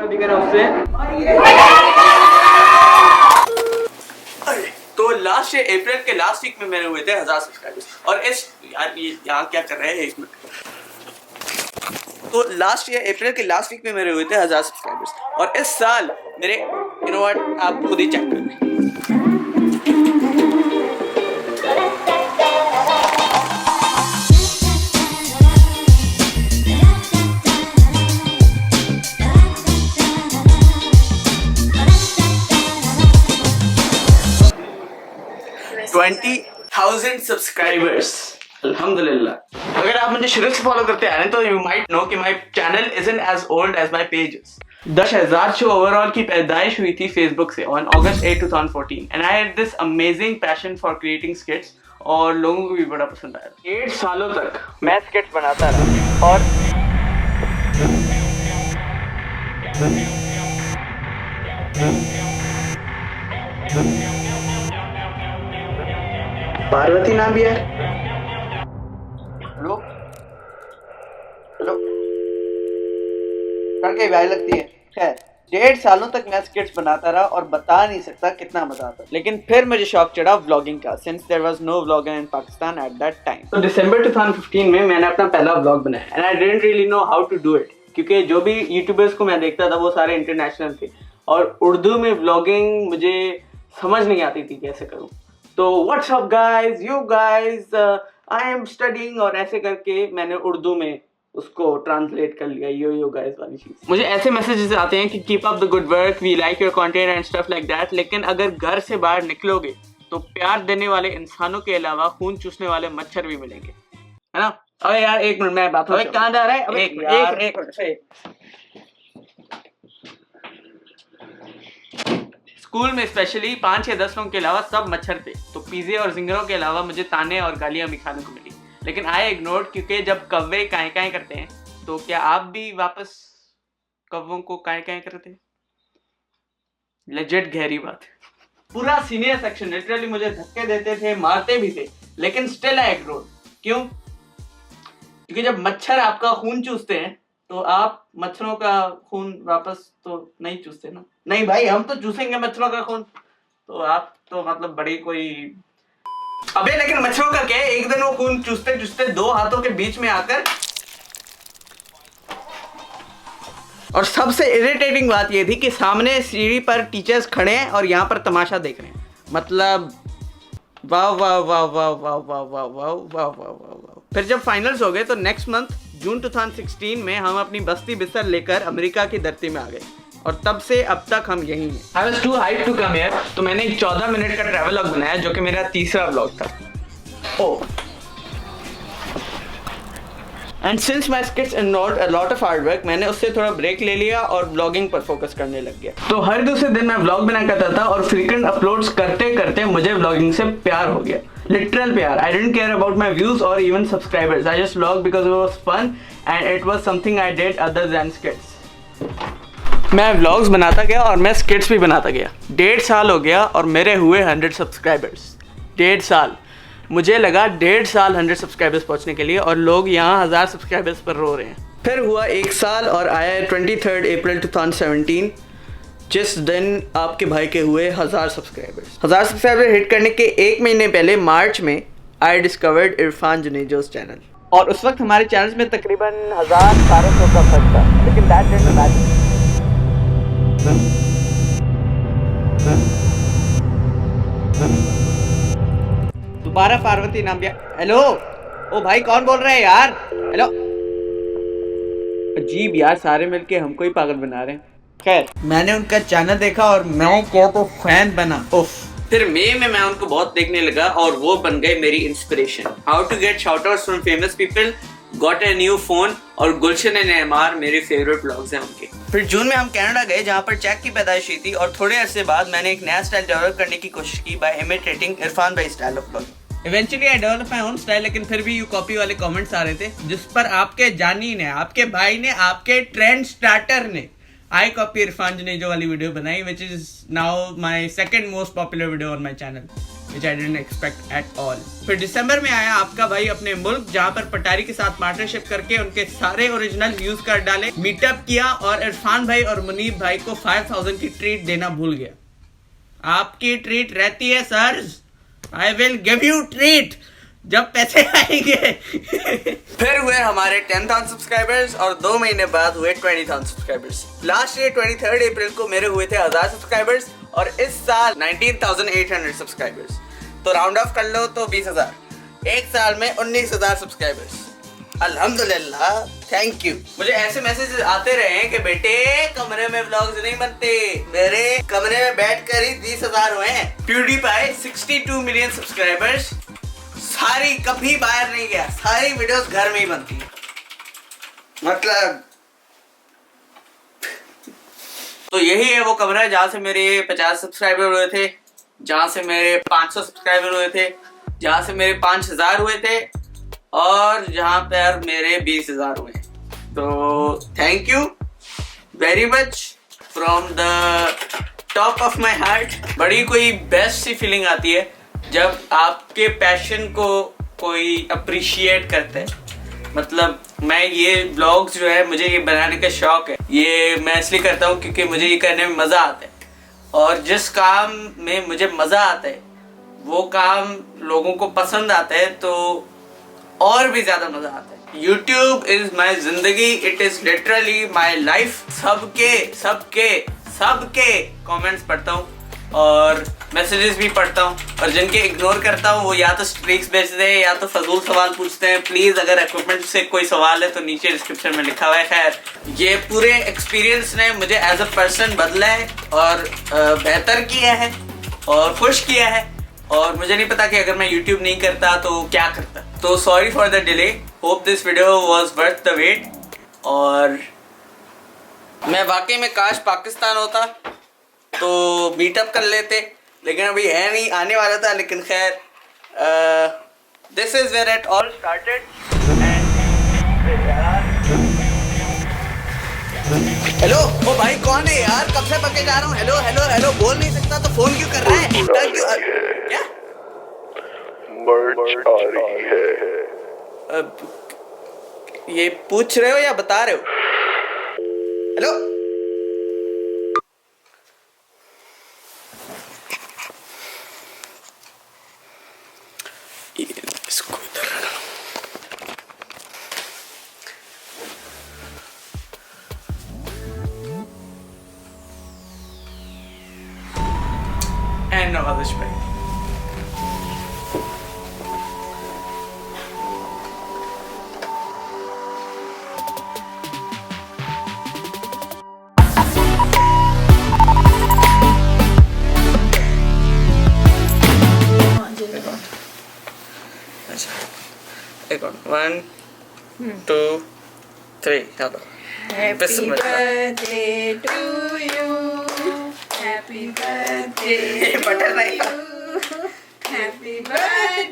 अभी करा उससे। तो लास्ट अप्रैल के लास्ट वीक में मेरे हुए थे 1000 सब्सक्राइबर्स और इस यार ये यहाँ क्या कर रहे हैं एक मिनट। तो लास्ट ईयर अप्रैल के लास्ट वीक में मेरे हुए थे 1000 सब्सक्राइबर्स और इस साल मेरे यू नो व्हाट आप खुद ही चेक कर लें। $20,000 सब्सक्राइबर्स अल्हम्दुलिल्लाह। अगर आप मुझे शुरू से फॉलो करते आ रहे हैं तो यू माइट नो कि my channel isn't as old as my pages. 10,000 show overall की पैदाइश हुई थी फेसबुक से on August 8, 2014 and I had this amazing passion for creating skits और लोगों को भी बड़ा पसंद आया। 8 सालों तक मैं स्किट्स बनाता रहा और पार्वती नाम भी है। हेलो हेलो करके भाई लगती है। खैर 1.5 सालों तक मैं स्किट्स बनाता रहा और बता नहीं सकता कितना मजा आता। लेकिन फिर मुझे शौक चढ़ा व्लॉगिंग का since there was no vlogger in Pakistan at that time. तो दिसंबर 2015 में मैंने अपना पहला व्लॉग बनाया and I didn't really know how to do it क्योंकि जो भी यूट्यूबर्स को मैं देखता था वो सारे इंटरनेशनल थे और उर्दू में व्लॉगिंग मुझे समझ नहीं आती थी कैसे करूँ। तो what's up guys, you guys, I am studying और ऐसे करके मैंने उर्दू में उसको ट्रांसलेट कर लिया यो गाइस वाली चीज। मुझे ऐसे मैसेजेस आते हैं कि keep up the good work, we like your content and stuff like that. लेकिन अगर घर से बाहर निकलोगे तो प्यार देने वाले इंसानों के अलावा खून चूसने वाले मच्छर भी मिलेंगे, है ना? अबे यार एक मिनट मैं बात कहाँ जा रहा है? एक मिनट। स्कूल में स्पेशली 5 या 10 लोगों के अलावा सब मच्छर थे तो पिज़्ज़े और जिंगरों के अलावा मुझे ताने और गालियां भी खाने को मिली। लेकिन आई इग्नोर्ड क्योंकि जब कौवे काएं काएं करते हैं तो क्या आप भी वापस कौवों को काएं काएं करते हैं? लेजिट गहरी बात। पूरा सीनियर सेक्शन लिटरली मुझे धक्के देते थे, मारते भी थे, लेकिन स्टिल आई इग्नोर्ड। क्यों? क्योंकि जब मच्छर आपका खून चूसते हैं तो आप मच्छरों का खून वापस तो नहीं चूसते ना। नहीं भाई हम तो चूसेंगे मच्छरों का खून, तो आप तो मतलब बड़ी कोई अबे लेकिन मच्छरों का क्या है, एक दिन वो खून चूसते चूसते 2 हाथों के बीच में आकर। और सबसे इरिटेटिंग बात ये थी कि सामने सीढ़ी पर टीचर्स खड़े हैं और यहाँ पर तमाशा देख रहे हैं। मतलब वाह वाह वाह वाह वाह वाह वाह वाह वाह वाह वाह। फिर जब फाइनल्स हो गए तो नेक्स्ट मंथ जून 2016 में हम अपनी बस्ती बिस्तर लेकर अमेरिका की धरती में आ गए और तब से अब तक हम यहीं हैं। I was too hyped to come here, तो मैंने एक 14 मिनट का ट्रैवल व्लॉग बनाया जो कि मेरा तीसरा व्लॉग था। Oh and since my स्किट्स involved a lot of hard work, मैंने उससे थोड़ा ब्रेक ले लिया और व्लॉगिंग पर फोकस करने लग गया। तो हर दूसरे दिन मैं व्लॉग बना करता था और फ्रीक्वेंट अपलोड्स करते करते मुझे व्लॉगिंग से प्यार हो गया, लिटरल प्यार। I didn't care about my views और even subscribers, I just vlog because it was fun and it was something I did other than skits. मैं व्लॉग्स बनाता गया और मैं स्किट्स भी बनाता गया। 1.5 साल हो गया और मेरे हुए 100 सब्सक्राइबर्स। 1.5 साल, मुझे लगा 1.5 साल 100 सब्सक्राइबर्स पहुंचने के लिए और लोग यहाँ 1000 सब्सक्राइबर्स पर रो रहे हैं। फिर हुआ 1 साल और आया 23 अप्रैल 2017 जिस दिन आपके भाई के हुए 1000 सब्सक्राइबर्स। 1000 सब्सक्राइबर हिट करने के 1 महीने पहले मार्च में आई डिस्कवर्ड इरफान जुनेजो's चैनल और उस वक्त हमारे चैनल में तकरीबन 1000-1200 का फर्क था, लेकिन दैट डिडंट मैटर। दोबारा पार्वती नाम दिया। हेलो ओ भाई कौन बोल रहे हैं यार? हेलो अजीब यार, सारे मिलके हमको ही पागल बना रहे हैं। खैर मैंने उनका चैनल देखा और मैं क्या तो फैन बना। उफ। फिर मई में मैं उनको बहुत देखने लगा और वो बन गए मेरी inspiration. How to get shoutouts from famous people, got a new phone और गुलशन नेमार मेरे फेवरेट ब्लॉग्स हैं उनके। फिर जून में हम कनाडा गए जहाँ पर चैक की पैदाइश हुई थी और थोड़े अरसे बाद मैंने एक नया स्टाइल डेवलप करने की कोशिश की बाय इमिटेटिंग इरफान भाई style of blogging. Eventually I develop my own style, लेकिन फिर भी यू कॉपी वाले कमेंट्स आ रहे थे जिस पर आपके जानी ने, आपके भाई ने, आपके ट्रेंड स्टार्टर ने आई कॉपी इरफान जुनेजो वाली वीडियो बनाई, which is now my second most popular video on my channel. which I didn't expect at all. फिर दिसंबर में आया आपका भाई अपने मुल्क, जहाँ पर पटारी के साथ पार्टनरशिप करके उनके सारे ओरिजिनल यूज कर डाले, मीटअप किया और इरफान भाई और मुनीब भाई को 5000 की ट्रीट देना भूल गया। आपकी ट्रीट रहती है sir, I will give you treat जब पैसे आएंगे। फिर हुए हमारे 10,000 सब्सक्राइबर्स और 2 महीने बाद हुए 20,000 सब्सक्राइबर्स। लास्ट ईयर 23 अप्रैल को मेरे हुए थे 1000 सब्सक्राइबर्स और इस साल 19,800 सब्सक्राइबर्स। तो राउंड ऑफ कर लो तो 20,000। एक साल में 19,000 सब्सक्राइबर्स। अल्हम्दुलिल्लाह, थैंक यू। मुझे ऐसे मैसेजेस आते रहे हैं कि बेटे कमरे में व्लॉग्स नहीं बनते, मेरे कमरे में बैठकर ही 20,000 हुए हैं। PewDiePie 62 मिलियन सब्सक्राइबर्स, सारी कभी बाहर नहीं गया, सारी वीडियोस घर में ही बनती है। मतलब तो यही है वो कमरा जहाँ से मेरे 50 सब्सक्राइबर हुए थे, जहाँ से मेरे 500 सब्सक्राइबर हुए थे, जहाँ से मेरे 5,000 हुए थे और जहाँ पर मेरे 20,000 हुए। तो thank you very much from the top of my heart. बड़ी कोई बेस्ट सी फीलिंग आती है जब आपके पैशन को कोई अप्रिशिएट करता है। मतलब मैं ये ब्लॉग्स जो है, मुझे ये बनाने का शौक है, ये मैं इसलिए करता हूँ क्योंकि मुझे ये करने में मज़ा आता है और जिस काम में मुझे मज़ा आता है वो काम लोगों को पसंद आता है तो और भी ज़्यादा मज़ा आता है। YouTube इज़ माई ज़िंदगी, it is literally my life. सबके कमेंट्स पढ़ता हूँ और मैसेजेस भी पढ़ता हूँ और जिनके इग्नोर करता हूँ वो या तो स्ट्रीक्स भेजते हैं या तो फजूल सवाल पूछते हैं। प्लीज़ अगर इक्विपमेंट से कोई सवाल है तो नीचे डिस्क्रिप्शन में लिखा हुआ है। खैर, ये पूरे एक्सपीरियंस ने मुझे एज अ पर्सन बदला है और बेहतर किया है और खुश किया है और मुझे नहीं पता कि अगर मैं YouTube नहीं करता तो क्या करता। तो sorry for the delay, hope this video was worth the wait. और मैं वाकई में काश पाकिस्तान होता तो मीटअप कर लेते, लेकिन अभी है नहीं, आने वाला था। लेकिन खैर, this is where it all started. Hello, ओ भाई कौन है यार, कब से पके जा रहा हूँ। हेलो हेलो हेलो बोल नहीं सकता तो फोन क्यों कर रहा है? क्या मर्च आ रही है? ये पूछ रहे हो या बता रहे हो? हेलो, इसको इधर एंड नवाजिश भाई। एक और 1 2 3 चलो। Happy birthday to you. Happy birthday to butter नहीं। you. Happy birthday